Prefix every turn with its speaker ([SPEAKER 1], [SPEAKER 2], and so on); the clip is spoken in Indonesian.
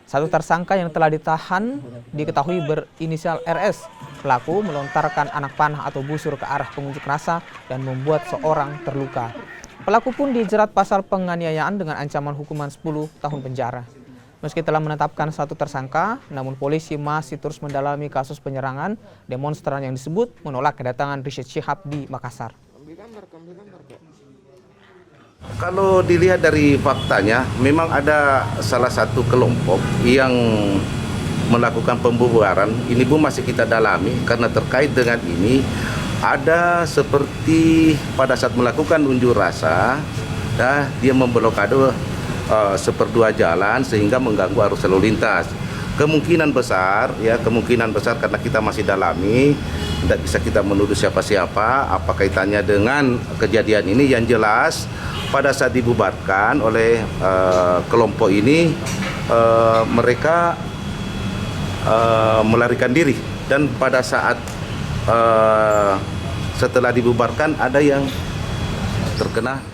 [SPEAKER 1] Satu tersangka yang telah ditahan diketahui berinisial RS. Pelaku melontarkan anak panah atau busur ke arah pengunjuk rasa dan membuat seorang terluka. Pelaku pun dijerat pasal penganiayaan dengan ancaman hukuman 10 tahun penjara. Meski telah menetapkan satu tersangka, namun polisi masih terus mendalami kasus penyerangan demonstran yang disebut menolak kedatangan Rizik Syihab di Makassar.
[SPEAKER 2] Kalau dilihat dari faktanya, memang ada salah satu kelompok yang melakukan pembubaran. Ini pun masih kita dalami karena terkait dengan ini ada seperti pada saat melakukan unjuk rasa, dia memblokade seperdua jalan sehingga mengganggu arus lalu lintas. Kemungkinan besar karena kita masih dalami, tidak bisa kita menuduh siapa-siapa apa kaitannya dengan kejadian ini. Yang jelas pada saat dibubarkan oleh kelompok ini mereka melarikan diri, dan pada saat setelah dibubarkan ada yang terkena